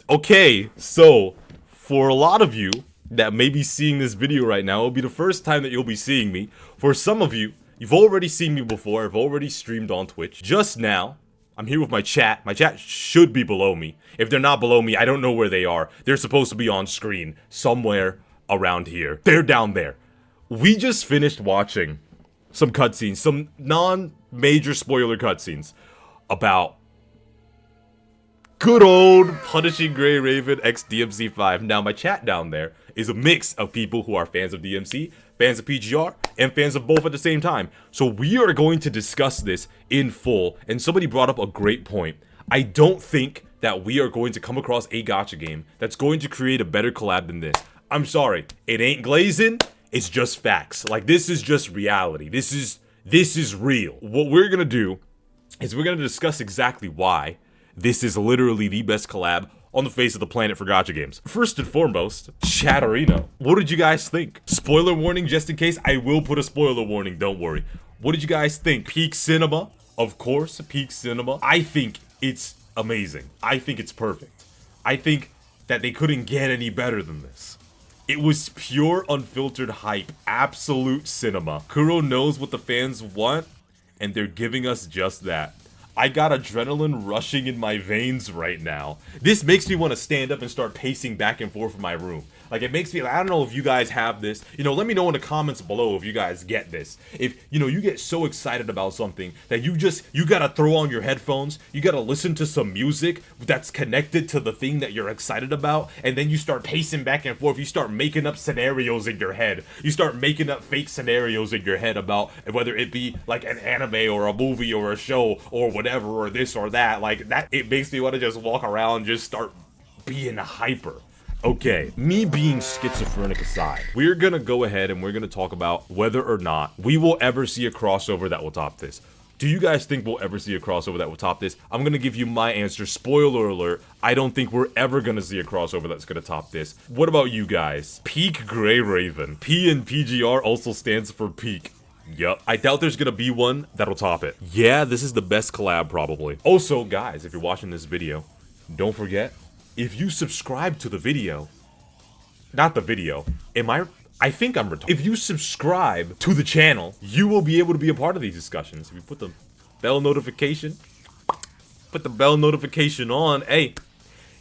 Okay, so for a lot of you that may be seeing this video right now, it'll be the first time that you'll be seeing me. For some of you, you've already seen me before. I've already streamed on Twitch. Just now, I'm here with my chat. My chat should be below me. If they're not below me, I don't know where they are. They're supposed to be on screen somewhere around here. They're down there. We just finished watching some cutscenes, some non-major spoiler cutscenes about good old Punishing Gray Raven x DMC5. Now, my chat down there is a mix of people who are fans of DMC, fans of PGR, and fans of both at the same time. So we are going to discuss this in full, and somebody brought up a great point. I don't think that we are going to come across a gacha game that's going to create a better collab than this. I'm sorry, it ain't glazing, it's just facts. Like, this is just reality. This is real. What we're gonna do is we're gonna discuss exactly why this is literally the best collab on the face of the planet for gacha games. First and foremost, Chatterino. What did you guys think? Spoiler warning, just in case. I will put a spoiler warning, don't worry. What did you guys think? Peak cinema, of course, peak cinema. I think it's amazing. I think it's perfect. I think that they couldn't get any better than this. It was pure, unfiltered hype, absolute cinema. Kuro knows what the fans want, and they're giving us just that. I got adrenaline rushing in my veins right now. This makes me want to stand up and start pacing back and forth in my room. Like, it makes me, I don't know if you guys have this. Let me know in the comments below if you guys get this. If, you get so excited about something that you gotta throw on your headphones, you gotta listen to some music that's connected to the thing that you're excited about, and then you start pacing back and forth. You start making up scenarios in your head. You start making up fake scenarios in your head about whether it be like an anime or a movie or a show or whatever, or this or that. Like, that, it makes me want to just walk around and just start being hyper. Okay, me being schizophrenic aside, we're gonna go ahead and we're gonna talk about whether or not we will ever see a crossover that will top this. Do you guys think we'll ever see a crossover that will top this? I'm gonna give you my answer. Spoiler alert, I don't think we're ever gonna see a crossover that's gonna top this. What about you guys? Peak Gray Raven. P in PGR also stands for peak. Yup. I doubt there's gonna be one that'll top it. Yeah, this is the best collab probably. Also, guys, if you're watching this video, don't forget, if you subscribe to the video, not the video, I think I'm retarded. If you subscribe to the channel, you will be able to be a part of these discussions. If you put the bell notification on, hey,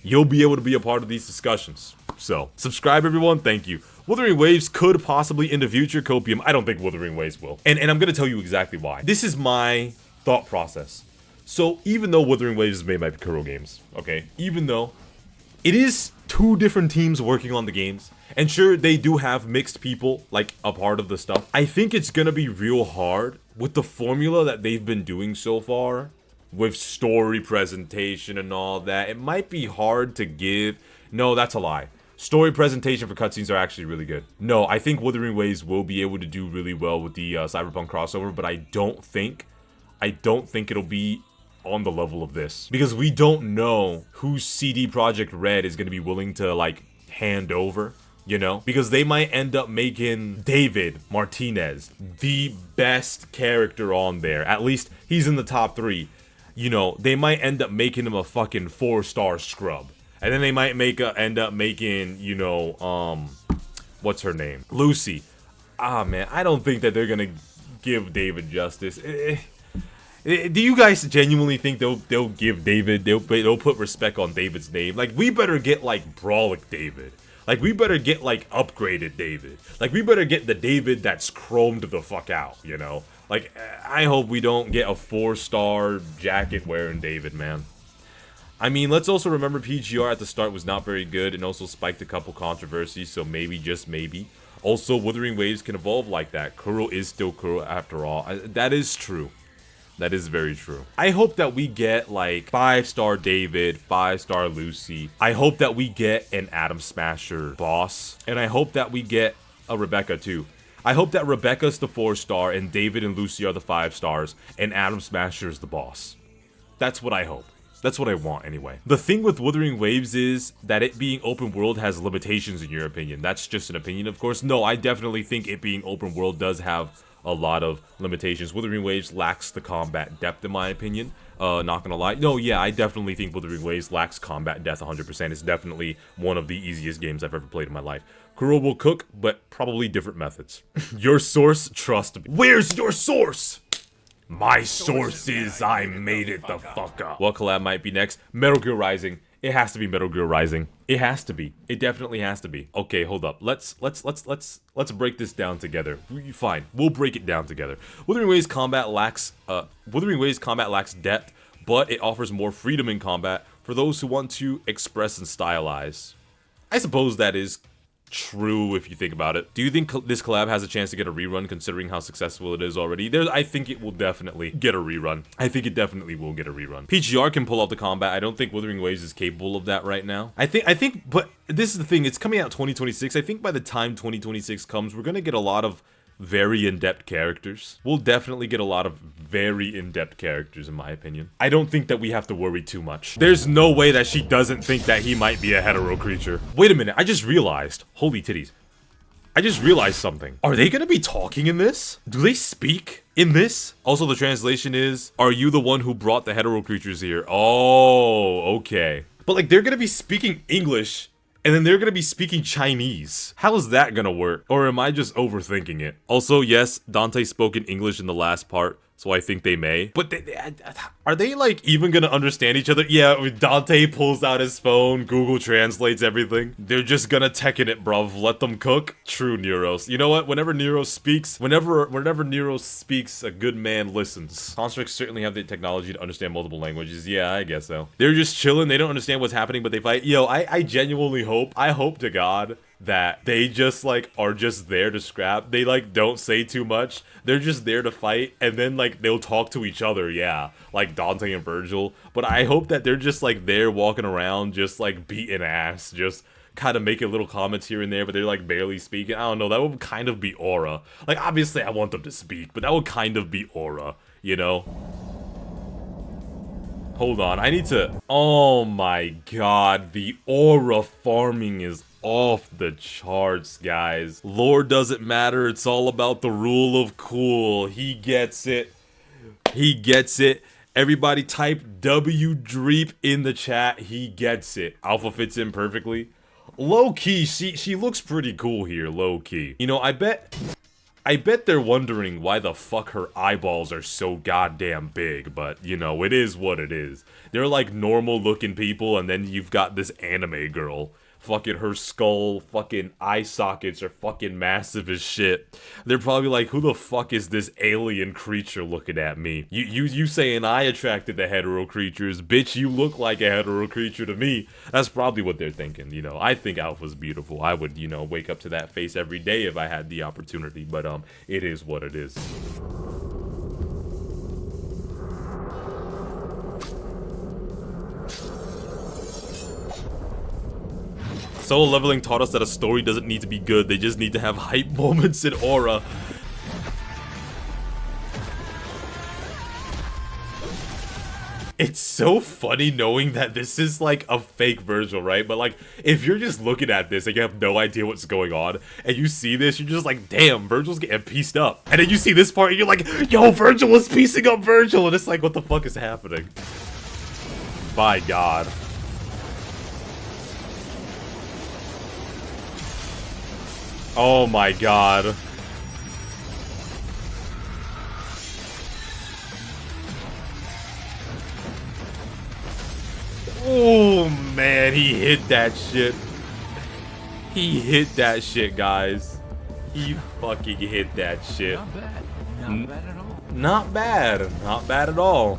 you'll be able to be a part of these discussions. So, subscribe everyone, thank you. Wuthering Waves could possibly in the future copium. I don't think Wuthering Waves will. And I'm gonna tell you exactly why. This is my thought process. So, even though Wuthering Waves is made by Kuro Games, okay, even though it is two different teams working on the games, and sure, they do have mixed people, like, a part of the stuff, I think it's gonna be real hard with the formula that they've been doing so far, with story presentation and all that. It might be hard to give. No, that's a lie. Story presentation for cutscenes are actually really good. No, I think Wuthering Waves will be able to do really well with the Cyberpunk crossover, but I don't think it'll be on the level of this, because we don't know who CD Projekt Red is going to be willing to, like, hand over, because they might end up making David Martinez the best character on there. At least he's in the top 3. They might end up making him a fucking 4-star scrub, and then they might end up making what's her name, Lucy. Man, I don't think that they're gonna give David justice. Do you guys genuinely think they'll give David, they'll put respect on David's name? Like, we better get, like, Brawlic David. Like, we better get, like, upgraded David. Like, we better get the David that's chromed the fuck out, Like, I hope we don't get a 4-star jacket wearing David, man. I mean, let's also remember PGR at the start was not very good and also spiked a couple controversies, so maybe, just maybe. Also, Wuthering Waves can evolve like that. Kuro is still Kuro after all. That is true. That is very true. I hope that we get, like, 5-star David, 5-star Lucy. I hope that we get an Atom Smasher boss. And I hope that we get a Rebecca, too. I hope that Rebecca's the 4-star, and David and Lucy are the 5 stars, and Atom Smasher is the boss. That's what I hope. That's what I want, anyway. The thing with Wuthering Waves is that it being open world has limitations, in your opinion. That's just an opinion, of course. No, I definitely think it being open world does have a lot of limitations. Wuthering Waves lacks the combat depth, in my opinion. Not gonna lie. No, yeah, I definitely think Wuthering Waves lacks combat depth 100%. It's definitely one of the easiest games I've ever played in my life. Kuro will cook, but probably different methods. Your source, trust me. Where's your source? My source is I made it the fuck up. What collab might be next? Metal Gear Rising. It has to be Metal Gear Rising. It has to be. It definitely has to be. Okay, hold up. Let's break this down together. Fine, we'll break it down together. Wuthering Waves combat lacks depth, but it offers more freedom in combat for those who want to express and stylize. I suppose that is true if you think about it. Do you think this collab has a chance to get a rerun considering how successful it is already? I think it will definitely get a rerun. I think it definitely will get a rerun. PGR can pull off the combat. I don't think Wuthering Waves is capable of that right now. I think, but this is the thing. It's coming out 2026. I think by the time 2026 comes, we're gonna get a lot of very in-depth characters. We'll definitely get a lot of very in-depth characters, in my opinion. I don't think that we have to worry too much. There's no way that she doesn't think that he might be a hetero creature. Wait a minute, I just realized. Holy titties. I just realized something. Are they gonna be talking in this? Do they speak in this? Also, the translation is, are you the one who brought the hetero creatures here? Oh, okay. But like, they're gonna be speaking English, and then they're gonna be speaking Chinese. How is that gonna work? Or am I just overthinking it? Also, yes, Dante spoke in English in the last part, so I think they may. But are they like even gonna understand each other? Yeah, Dante pulls out his phone, Google translates everything. They're just gonna tekken it, bruv. Let them cook. True Neuros. You know what? Whenever Neuros speaks, whenever Neuros speaks, a good man listens. Constructs certainly have the technology to understand multiple languages. Yeah, I guess so. They're just chilling. They don't understand what's happening, but they fight. Yo, I genuinely hope. I hope to God that they just like are just there to scrap. They like don't say too much. They're just there to fight, and then like they'll talk to each other, yeah, like Dante and Vergil. But I hope that they're just like there walking around just like beating ass, just kind of making little comments here and there, but they're like barely speaking. I don't know, that would kind of be aura. Like obviously I want them to speak, but that would kind of be aura, you know? Hold on, I need to... Oh my god, the aura farming is off the charts, guys. Lore doesn't matter, it's all about the rule of cool. He gets it. He gets it. Everybody type W Dreep in the chat. He gets it. Alpha fits in perfectly. Low-key, she looks pretty cool here, low-key. You know, I bet they're wondering why the fuck her eyeballs are so goddamn big, but, you know, it is what it is. They're like normal-looking people, and then you've got this anime girl. Fucking her skull, fucking eye sockets are fucking massive as shit. They're probably like, who the fuck is this alien creature looking at me? You saying I attracted the hetero creatures? Bitch, you look like a hetero creature to me. That's probably what they're thinking, you know. I think Alpha's beautiful. I would, you know, wake up to that face every day if I had the opportunity, but it is what it is. Solo leveling taught us that a story doesn't need to be good, they just need to have hype moments and aura. It's so funny knowing that this is like a fake Vergil, right? But like, if you're just looking at this and you have no idea what's going on, and you see this, you're just like, damn, Vergil's getting pieced up. And then you see this part and you're like, yo, Vergil was piecing up Vergil, and it's like, what the fuck is happening? My god. Oh my god. Oh man, he hit that shit. He hit that shit, guys. He fucking hit that shit. Not bad. Not bad at all. Not bad. Not bad at all.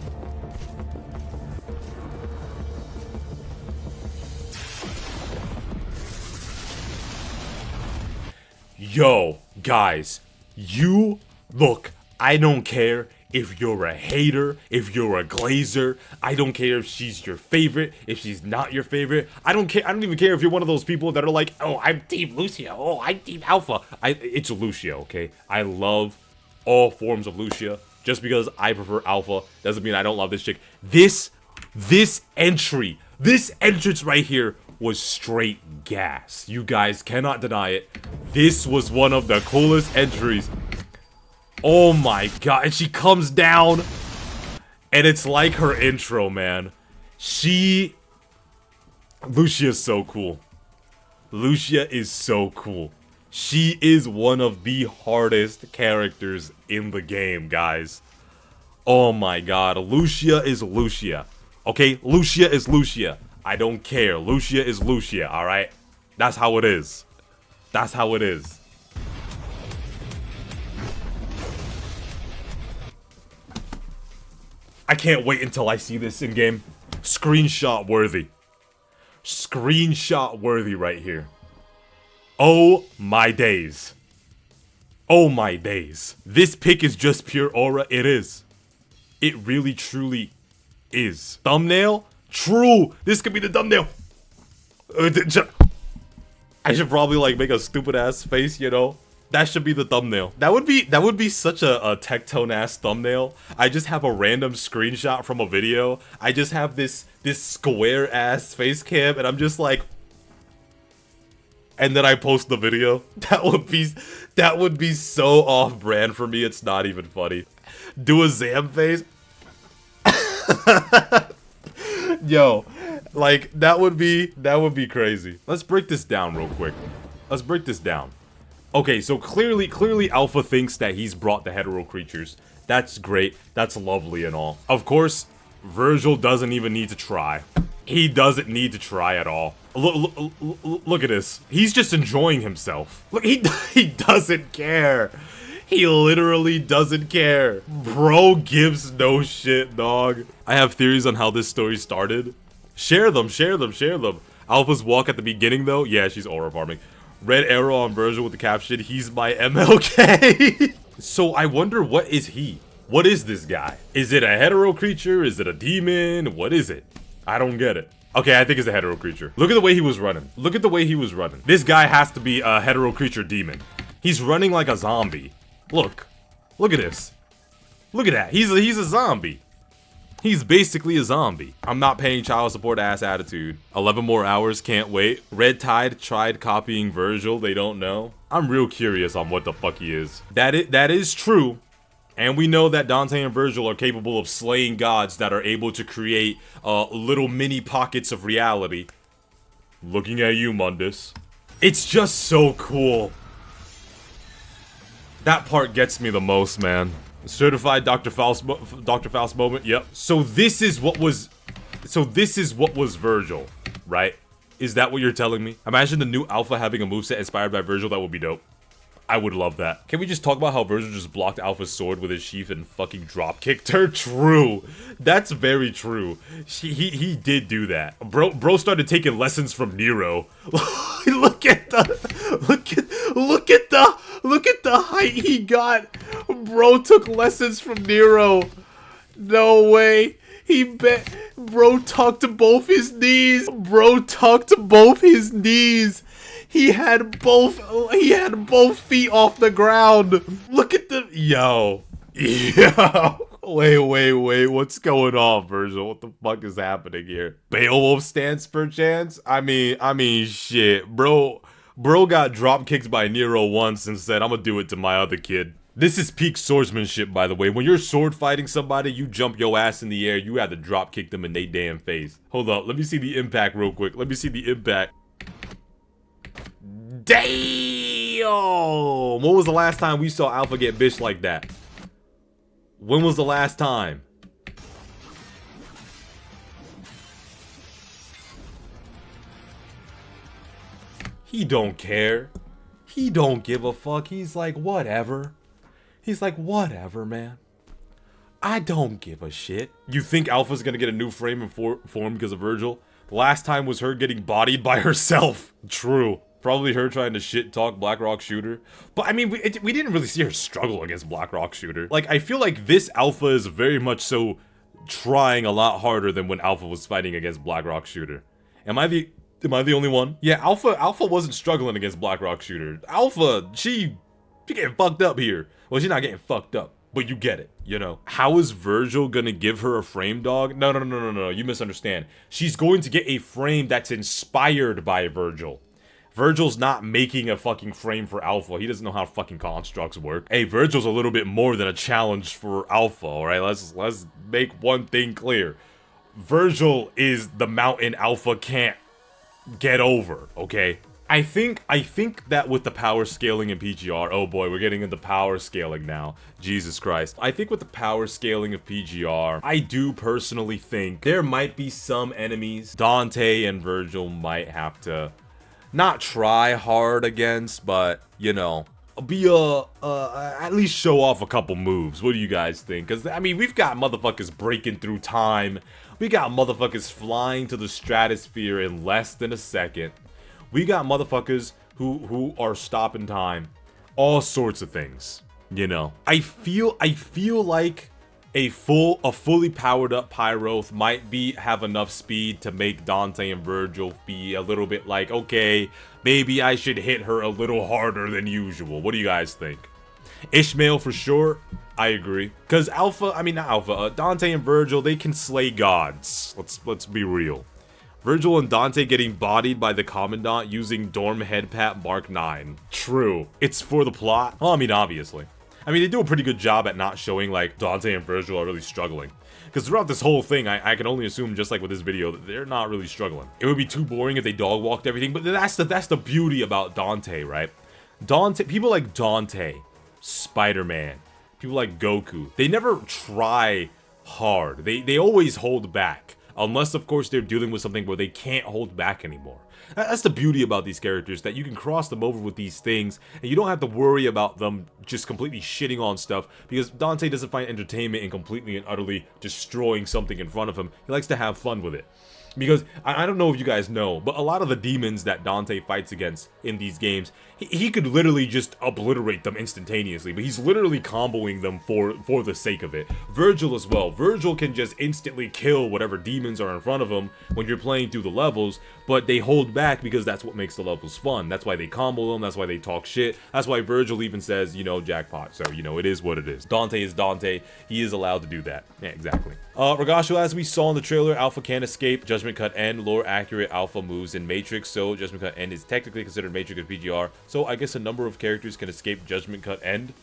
Yo, guys, you look, I don't care if you're a hater, if you're a glazer, I don't care if she's your favorite, if she's not your favorite, I don't care, I don't even care if you're one of those people that are like, oh, I'm Team Lucia, oh, I'm Team Alpha. It's Lucia, okay? I love all forms of Lucia. Just because I prefer Alpha doesn't mean I don't love this chick. This entrance right here was straight gas. You guys cannot deny it. This was one of the coolest entries. Oh my god. And she comes down And it's like her intro, man. Lucia is so cool. Lucia is so cool. She is one of the hardest characters in the game, guys. Oh my god, Lucia is Lucia. Okay, Lucia is Lucia. I don't care. Lucia is Lucia, alright? That's how it is. That's how it is. I can't wait until I see this in game. Screenshot worthy. Screenshot worthy right here. Oh my days. Oh my days. This pick is just pure aura. It is. It really truly is. Thumbnail? True. This could be the thumbnail. I should probably like make a stupid ass face, you know? That should be the thumbnail. That would be such a tectone ass thumbnail. I just have a random screenshot from a video. I just have this square ass face cam and I'm just like, and then I post the video. That would be so off brand for me. It's not even funny. Do a Zam face. Yo, like that would be crazy. Let's break this down real quick. Let's break this down. Okay, so clearly Alpha thinks that he's brought the hetero creatures. That's great. That's lovely and all. Of course, Vergil doesn't even need to try. He doesn't need to try at all. Look at this. He's just enjoying himself. Look, he doesn't care. He literally doesn't care. Bro gives no shit, dog. I have theories on how this story started. Share them, share them, share them. Alpha's walk at the beginning, though. Yeah, she's aura farming. Red arrow on Vergil with the caption, "He's my MLK." So I wonder, what is he? What is this guy? Is it a hetero creature? Is it a demon? What is it? I don't get it. Okay, I think it's a hetero creature. Look at the way he was running. Look at the way he was running. This guy has to be a hetero creature demon. He's running like a zombie. Look. Look at this. Look at that. He's a zombie. He's basically a zombie. I'm not paying child support ass attitude. 11 more hours, can't wait. Red Tide tried copying Vergil, they don't know. I'm real curious on what the fuck he is. That is true. And we know that Dante and Vergil are capable of slaying gods that are able to create little mini pockets of reality. Looking at you, Mundus. It's just so cool. That part gets me the most, man. Certified Dr. Faust moment. Yep. So this is what was Vergil, right? Is that what you're telling me? Imagine the new Alpha having a moveset inspired by Vergil. That would be dope. I would love that. Can we just talk about how Vergil just blocked Alpha's sword with his sheath and fucking drop kicked her? True. That's very true. He did do that. Bro started taking lessons from Nero. Look at the height he got. Bro took lessons from Nero. No way. Bro tucked both his knees. Bro tucked both his knees. He had both feet off the ground. Look at the yo. Wait, what's going on, Vergil? What the fuck is happening here? Beowulf stance perchance? I mean shit. Bro got drop kicked by Nero once and said, "I'm gonna do it to my other kid." This is peak swordsmanship, by the way. When you're sword fighting somebody, you jump your ass in the air, you have to drop kick them in they damn face. Hold up, let me see the impact real quick. Let me see the impact. Damn! When was the last time we saw Alpha get bitched like that? When was the last time? He don't care. He don't give a fuck. He's like, whatever. He's like, whatever, man. I don't give a shit. You think Alpha's gonna get a new frame and form because of Vergil? The last time was her getting bodied by herself. True. Probably her trying to shit talk Blackrock Shooter. But I mean, we didn't really see her struggle against Blackrock Shooter. Like, I feel like this Alpha is very much so trying a lot harder than when Alpha was fighting against Blackrock Shooter. Am I the only one? Yeah, Alpha wasn't struggling against Blackrock Shooter. Alpha, she getting fucked up here. Well, she's not getting fucked up, but you get it, you know. How is Vergil gonna give her a frame, dog? No, you misunderstand. She's going to get a frame that's inspired by Vergil. Vergil's not making a fucking frame for Alpha. He doesn't know how fucking constructs work. Hey, Vergil's a little bit more than a challenge for Alpha, alright? Let's make one thing clear. Vergil is the mountain Alpha can't get over, okay? I think that with the power scaling in PGR, oh boy, we're getting into power scaling now. Jesus Christ. I think with the power scaling of PGR, I do personally think there might be some enemies Dante and Vergil might have to not try hard against, but, you know, be at least show off a couple moves. What do you guys think? Because, I mean, we've got motherfuckers breaking through time. We got motherfuckers flying to the stratosphere in less than a second. We got motherfuckers who are stopping time. All sorts of things, you know. I feel like a fully powered up Pyroth might have enough speed to make Dante and Vergil be a little bit like, okay, maybe I should hit her a little harder than usual. What do you guys think? Ishmael for sure. I agree. Because Dante and Vergil, they can slay gods. Let's be real. Vergil and Dante getting bodied by the Commandant using Dorm Headpat Mark 9. True. It's for the plot. Well, I mean, obviously. I mean, they do a pretty good job at not showing, like, Dante and Vergil are really struggling. Because throughout this whole thing, I can only assume, just like with this video, that they're not really struggling. It would be too boring if they dog walked everything, but that's the beauty about Dante, right? People like Dante, Spider-Man, people like Goku, they never try hard. They always hold back. Unless, of course, they're dealing with something where they can't hold back anymore. That's the beauty about these characters, that you can cross them over with these things, and you don't have to worry about them just completely shitting on stuff, because Dante doesn't find entertainment in completely and utterly destroying something in front of him. He likes to have fun with it. Because, I don't know if you guys know, but a lot of the demons that Dante fights against in these games, he could literally just obliterate them instantaneously, but he's literally comboing them for the sake of it. Vergil as well. Vergil can just instantly kill whatever demons are in front of him when you're playing through the levels, but they hold back because that's what makes the levels fun. That's why they combo them, that's why they talk shit, that's why Vergil even says, you know, jackpot. So, you know, it is what it is. Dante is Dante. He is allowed to do that. Yeah, exactly. Vergil, as we saw in the trailer, Alpha can escape Judgment Cut End, lore accurate Alpha moves in Matrix, so Judgment Cut End is technically considered Matrix and PGR, so I guess a number of characters can escape Judgment Cut End.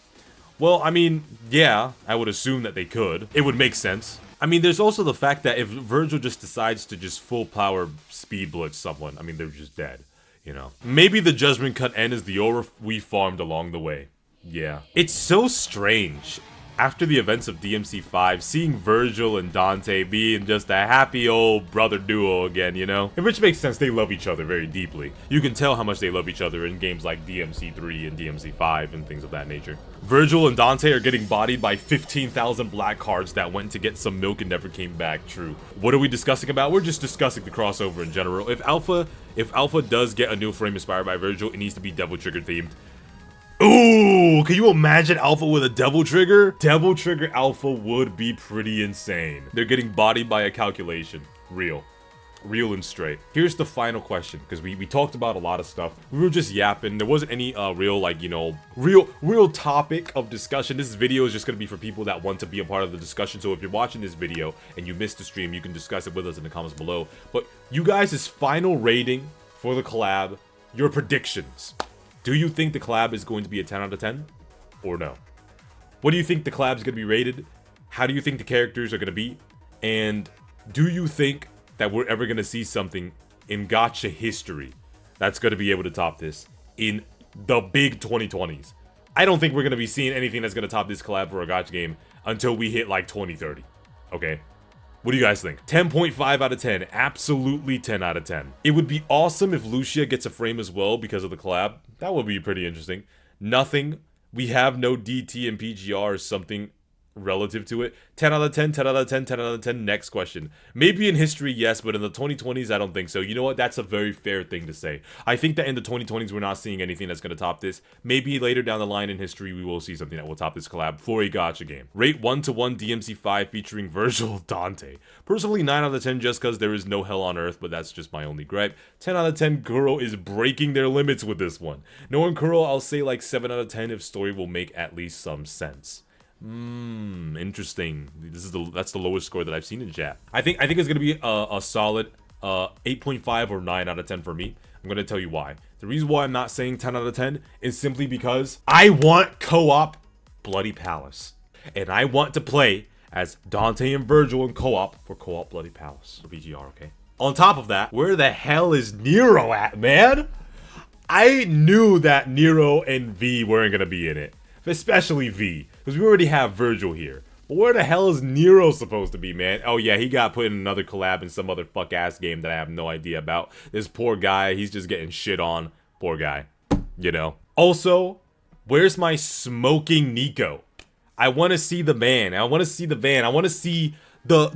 Well, I mean, yeah, I would assume that they could. It would make sense. I mean, there's also the fact that if Vergil just decides to just full power speed blitz someone, I mean, they're just dead, you know. Maybe the Judgment Cut End is the ore we farmed along the way. Yeah. It's so strange. After the events of DMC5, seeing Vergil and Dante being just a happy old brother duo again, you know? Which makes sense, they love each other very deeply. You can tell how much they love each other in games like DMC3 and DMC5 and things of that nature. Vergil and Dante are getting bodied by 15,000 black cards that went to get some milk and never came back. True. What are we discussing about? We're just discussing the crossover in general. If Alpha does get a new frame inspired by Vergil, it needs to be Devil Trigger themed. Ooh, can you imagine Alpha with a Devil Trigger? Devil Trigger Alpha would be pretty insane. They're getting bodied by a calculation. Real and straight. Here's the final question, because we talked about a lot of stuff. We were just yapping. There wasn't any real, like, you know, real topic of discussion. This video is just going to be for people that want to be a part of the discussion. So if you're watching this video and you missed the stream, you can discuss it with us in the comments below. But you guys' final rating for the collab, your predictions. Do you think the collab is going to be a 10 out of 10? Or no? What do you think the collab is going to be rated? How do you think the characters are going to be? And do you think that we're ever going to see something in gacha history that's going to be able to top this in the big 2020s? I don't think we're going to be seeing anything that's going to top this collab for a gacha game until we hit like 2030. Okay? What do you guys think? 10.5 out of 10. Absolutely 10 out of 10. It would be awesome if Lucia gets a frame as well because of the collab. That would be pretty interesting. Nothing. We have no DT and PGR or something relative to it. 10 out of 10, 10 out of 10, 10 out of 10. Next question. Maybe in history, yes, but in the 2020s, I don't think so. You know what? That's a very fair thing to say. I think that in the 2020s, we're not seeing anything that's going to top this. Maybe later down the line in history, we will see something that will top this collab for a gacha game. Rate 1-to-1 DMC5 featuring Vergil Dante. Personally, 9 out of 10 just because there is no hell on earth, but that's just my only gripe. 10 out of 10, Kuro is breaking their limits with this one. Knowing Kuro, I'll say like 7 out of 10 if story will make at least some sense. Interesting. That's the lowest score that I've seen in chat. I think it's gonna be a solid 8.5 or 9 out of 10 for me. I'm gonna tell you why. The reason why I'm not saying 10 out of 10 is simply because I want co-op Bloody Palace. And I want to play as Dante and Vergil in co-op for co-op Bloody Palace. For BGR, okay? On top of that, where the hell is Nero at, man? I knew that Nero and V weren't gonna be in it. Especially V. Because we already have Vergil here. But where the hell is Nero supposed to be, man? Oh yeah, he got put in another collab in some other fuck-ass game that I have no idea about. This poor guy, he's just getting shit on. Poor guy. You know? Also, where's my smoking Nico? I want to see the van. I want to see the van. I want to see the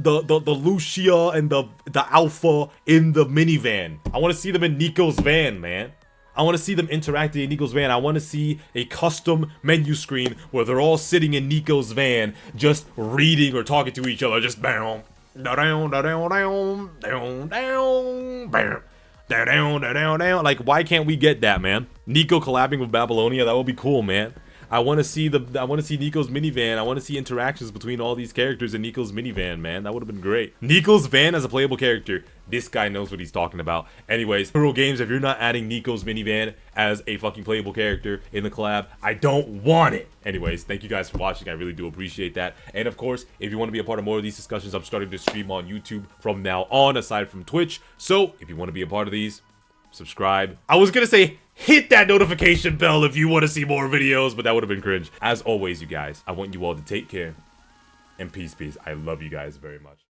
Lucia and the Alpha in the minivan. I want to see them in Nico's van, man. I want to see them interacting in Nico's van. I want to see a custom menu screen where they're all sitting in Nico's van, just reading or talking to each other, just down, down, down, down, down, down, down. Like, why can't we get that, man? Nico collabing with Babylonia, that would be cool, man. I want to see Nico's minivan. I want to see interactions between all these characters in Nico's minivan, man. That would have been great. Nico's van as a playable character. This guy knows what he's talking about. Anyways, Hero Games, if you're not adding Nico's minivan as a fucking playable character in the collab, I don't want it. Anyways, thank you guys for watching. I really do appreciate that. And of course, if you want to be a part of more of these discussions, I'm starting to stream on YouTube from now on, aside from Twitch. So if you want to be a part of these, subscribe. I was gonna say hit that notification bell if you want to see more videos, but that would have been cringe. As always, you guys, I want you all to take care and peace. I love you guys very much.